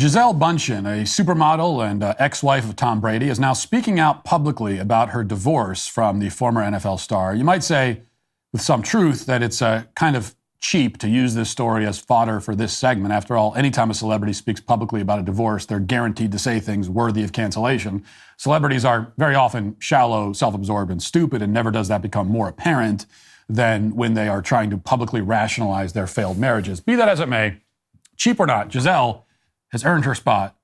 Giselle Bundchen, a supermodel and ex-wife of Tom Brady, is now speaking out publicly about her divorce from the former NFL star. You might say, with some truth, that it's kind of cheap to use this story as fodder for this segment. After all, anytime a celebrity speaks publicly about a divorce, they're guaranteed to say things worthy of cancellation. Celebrities are very often shallow, self-absorbed, and stupid, and never does that become more apparent than when they are trying to publicly rationalize their failed marriages. Be that as it may, cheap or not, Giselle has earned her spot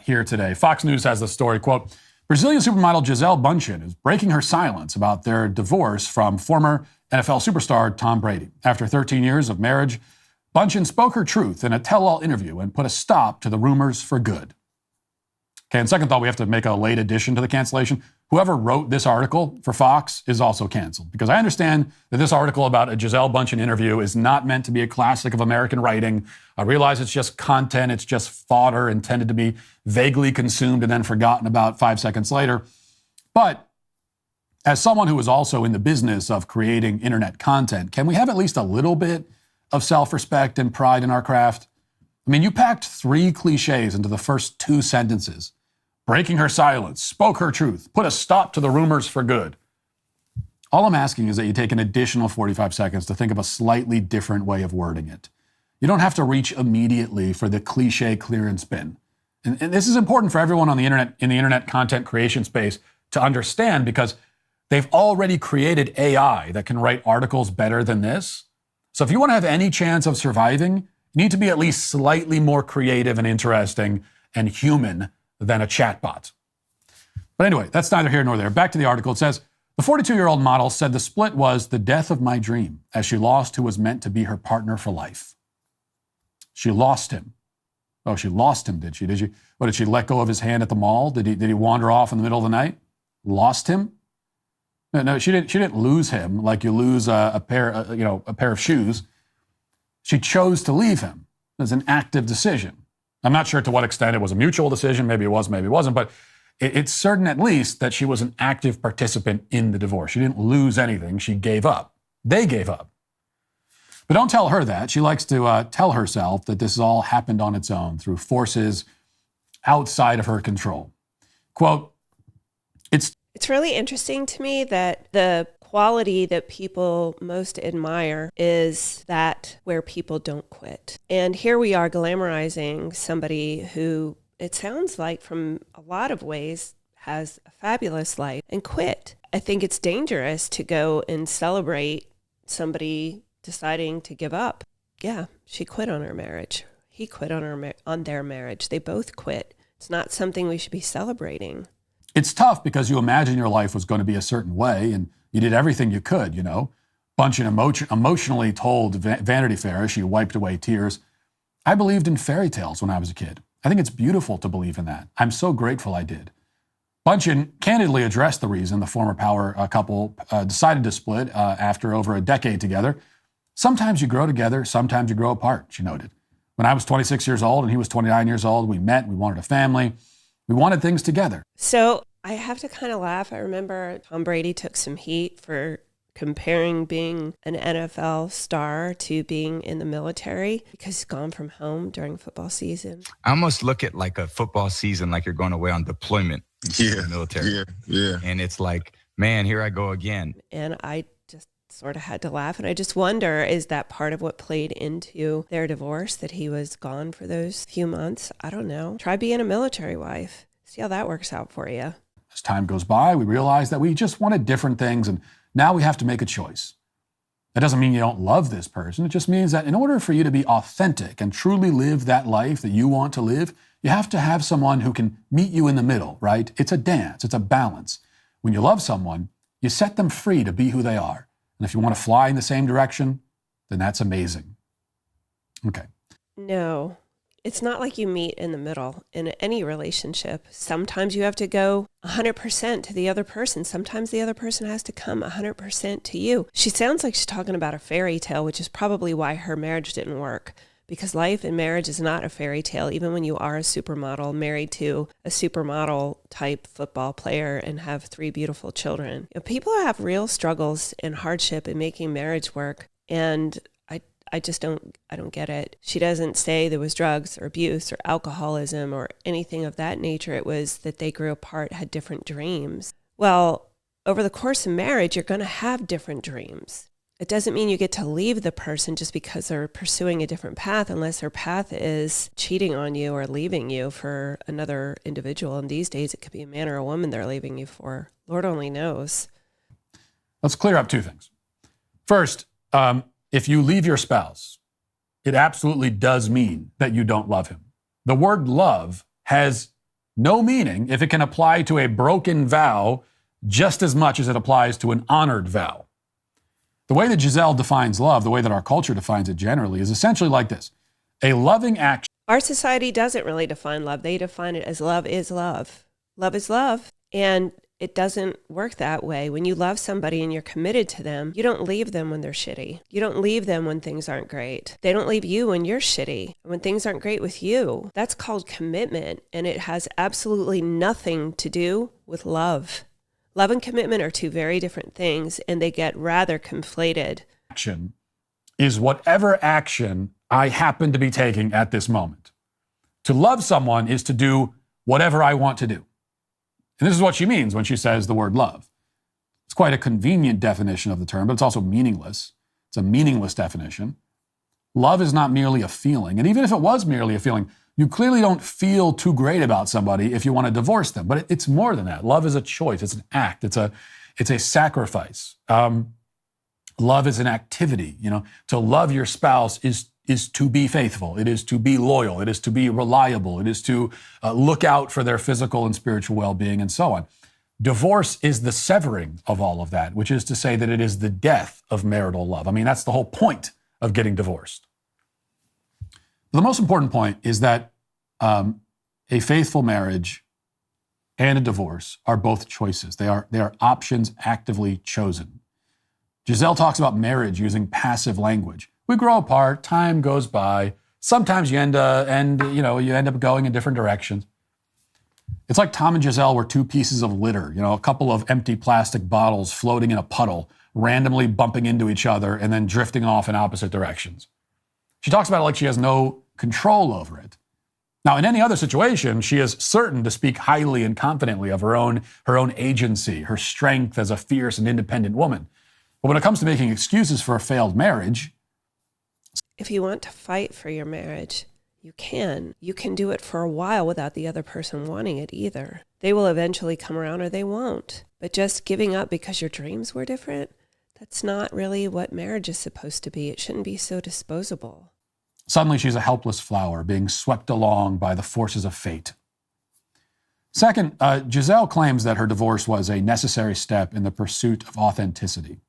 here today. Fox News has the story, quote, Brazilian supermodel Giselle Bundchen is breaking her silence about their divorce from former NFL superstar Tom Brady. After 13 years of marriage, Bundchen spoke her truth in a tell-all interview and put a stop to the rumors for good. Okay, and second thought, we have to make a late addition to the cancellation. Whoever wrote this article for Fox is also canceled, because I understand that this article about a Giselle Bundchen interview is not meant to be a classic of American writing. I realize it's just content, it's just fodder intended to be vaguely consumed and then forgotten about 5 seconds later. But as someone who is also in the business of creating internet content, can we have at least a little bit of self-respect and pride in our craft? I mean, you packed 3 cliches into the first 2 sentences. Breaking her silence, spoke her truth, put a stop to the rumors for good. All I'm asking is that you take an additional 45 seconds to think of a slightly different way of wording it. You don't have to reach immediately for the cliche clear and spin. And this is important for everyone on the internet, in the internet content creation space, to understand, because they've already created AI that can write articles better than this. So if you want to have any chance of surviving, you need to be at least slightly more creative and interesting and human than a chatbot. But anyway, that's neither here nor there. Back to the article. It says, the 42-year-old model said the split was the death of my dream as she lost who was meant to be her partner for life. She lost him. Oh, she lost him, did she? What, did she let go of his hand at the mall? Did he wander off in the middle of the night? Lost him? No, she didn't lose him like you lose a pair of shoes. She chose to leave him. It was an active decision. I'm not sure to what extent it was a mutual decision. Maybe it was, maybe it wasn't. But it's certain at least that she was an active participant in the divorce. She didn't lose anything. She gave up. They gave up. But don't tell her that. She likes to tell herself that this all happened on its own through forces outside of her control. Quote, It's really interesting to me that the quality that people most admire is that where people don't quit. And here we are glamorizing somebody who, it sounds like from a lot of ways, has a fabulous life and quit. I think it's dangerous to go and celebrate somebody deciding to give up. Yeah, she quit on her marriage. He quit on their marriage. They both quit. It's not something we should be celebrating. It's tough because you imagine your life was going to be a certain way and you did everything you could, you know. Bundchen emotionally told Vanity Fair as she wiped away tears, I believed in fairy tales when I was a kid. I think it's beautiful to believe in that. I'm so grateful I did. Bundchen candidly addressed the reason the former power couple decided to split after over a decade together. Sometimes you grow together, sometimes you grow apart, she noted. When I was 26 years old and he was 29 years old, we met, we wanted a family. We wanted things together. So I have to kind of laugh. I remember Tom Brady took some heat for comparing being an NFL star to being in the military because he's gone from home during football season. I almost look at like a football season like you're going away on deployment in the military. Yeah. And it's like, man, here I go again. And I just sort of had to laugh. And I just wonder, is that part of what played into their divorce, that he was gone for those few months? I don't know. Try being a military wife. See how that works out for you. As time goes by, we realize that we just wanted different things, and now we have to make a choice. That doesn't mean you don't love this person. It just means that in order for you to be authentic and truly live that life that you want to live, you have to have someone who can meet you in the middle, right? It's a dance. It's a balance. When you love someone, you set them free to be who they are. And if you want to fly in the same direction, then that's amazing. Okay. No, it's not like you meet in the middle in any relationship. Sometimes you have to go 100% to the other person. Sometimes the other person has to come 100% to you. She sounds like she's talking about a fairy tale, which is probably why her marriage didn't work. Because life and marriage is not a fairy tale, even when you are a supermodel married to a supermodel type football player and have 3 beautiful children. You know, people have real struggles and hardship in making marriage work. And I don't get it. She doesn't say there was drugs or abuse or alcoholism or anything of that nature. It was that they grew apart, had different dreams. Well, over the course of marriage, you're going to have different dreams. It doesn't mean you get to leave the person just because they're pursuing a different path, unless their path is cheating on you or leaving you for another individual. And these days, it could be a man or a woman they're leaving you for. Lord only knows. Let's clear up two things. First, if you leave your spouse, it absolutely does mean that you don't love him. The word love has no meaning if it can apply to a broken vow just as much as it applies to an honored vow. The way that Giselle defines love, the way that our culture defines it generally, is essentially like this. A loving action. Our society doesn't really define love. They define it as love is love. Love is love. And it doesn't work that way. When you love somebody and you're committed to them, you don't leave them when they're shitty. You don't leave them when things aren't great. They don't leave you when you're shitty, when things aren't great with you. That's called commitment, and it has absolutely nothing to do with love. Love and commitment are two very different things, and they get rather conflated. Action is whatever action I happen to be taking at this moment. To love someone is to do whatever I want to do. And this is what she means when she says the word love. It's quite a convenient definition of the term, but it's also meaningless. It's a meaningless definition. Love is not merely a feeling. And even if it was merely a feeling, you clearly don't feel too great about somebody if you want to divorce them. But it's more than that. Love is a choice. It's an act. It's a sacrifice. Love is an activity. To love your spouse is to be faithful. It is to be loyal. It is to be reliable. It is to look out for their physical and spiritual well-being and so on. Divorce is the severing of all of that, which is to say that it is the death of marital love. I mean, that's the whole point of getting divorced. The most important point is that a faithful marriage and a divorce are both choices. They are options actively chosen. Giselle talks about marriage using passive language. We grow apart, time goes by. Sometimes you end up going in different directions. It's like Tom and Giselle were two pieces of litter, a couple of empty plastic bottles floating in a puddle, randomly bumping into each other and then drifting off in opposite directions. She talks about it like she has no control over it. Now, in any other situation, she is certain to speak highly and confidently of her own agency, her strength as a fierce and independent woman. But when it comes to making excuses for a failed marriage, if you want to fight for your marriage, you can. You can do it for a while without the other person wanting it either. They will eventually come around or they won't. But just giving up because your dreams were different, that's not really what marriage is supposed to be. It shouldn't be so disposable. Suddenly, she's a helpless flower being swept along by the forces of fate. Second, Giselle claims that her divorce was a necessary step in the pursuit of authenticity.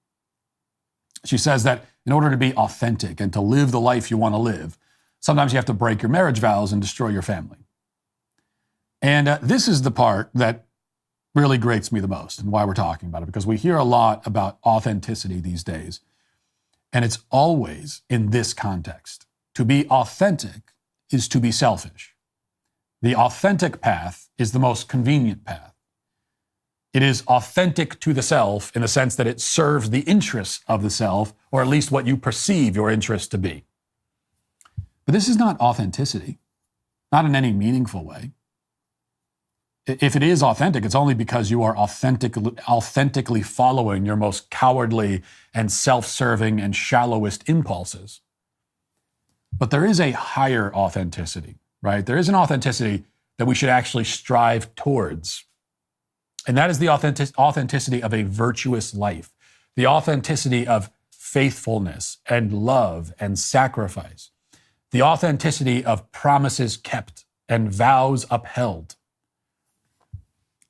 She says that in order to be authentic and to live the life you want to live, sometimes you have to break your marriage vows and destroy your family. And this is the part that really grates me the most and why we're talking about it, because we hear a lot about authenticity these days, and it's always in this context. To be authentic is to be selfish. The authentic path is the most convenient path. It is authentic to the self in the sense that it serves the interests of the self, or at least what you perceive your interests to be. But this is not authenticity, not in any meaningful way. If it is authentic, it's only because you are authentically following your most cowardly and self-serving and shallowest impulses. But there is a higher authenticity, right? There is an authenticity that we should actually strive towards. And that is the authenticity of a virtuous life, the authenticity of faithfulness and love and sacrifice, the authenticity of promises kept and vows upheld.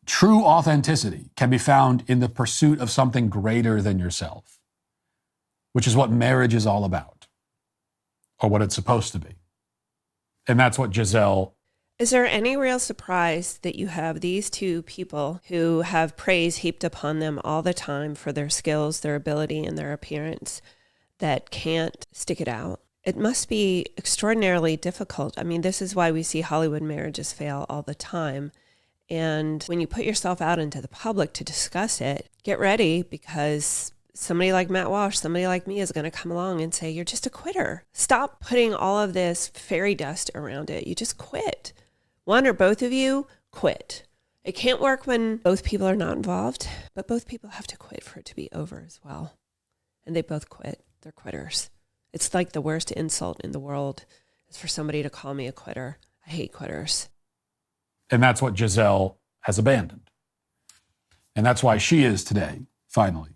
True authenticity can be found in the pursuit of something greater than yourself, which is what marriage is all about, or what it's supposed to be. And that's what Giselle. Is there any real surprise that you have these two people who have praise heaped upon them all the time for their skills, their ability, and their appearance that can't stick it out? It must be extraordinarily difficult. I mean, this is why we see Hollywood marriages fail all the time. And when you put yourself out into the public to discuss it, get ready, because somebody like Matt Walsh, somebody like me is going to come along and say, you're just a quitter. Stop putting all of this fairy dust around it. You just quit. One or both of you quit. It can't work when both people are not involved, but both people have to quit for it to be over as well. And they both quit. They're quitters. It's like the worst insult in the world is for somebody to call me a quitter. I hate quitters. And that's what Giselle has abandoned. And that's why she is today, finally,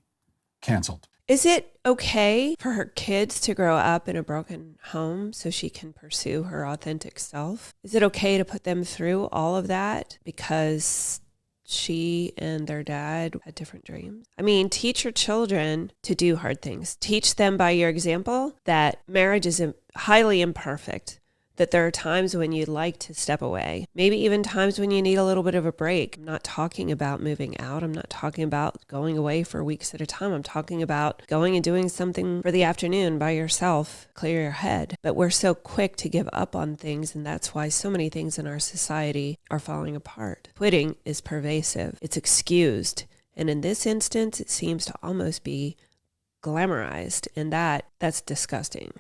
canceled. Is it okay for her kids to grow up in a broken home so she can pursue her authentic self? Is it okay to put them through all of that because she and their dad had different dreams? I mean, teach your children to do hard things. Teach them by your example that marriage is highly imperfect, that there are times when you'd like to step away, maybe even times when you need a little bit of a break. I'm not talking about moving out. I'm not talking about going away for weeks at a time. I'm talking about going and doing something for the afternoon by yourself, clear your head. But we're so quick to give up on things, and that's why so many things in our society are falling apart. Quitting is pervasive. It's excused. And in this instance, it seems to almost be glamorized, and that's disgusting.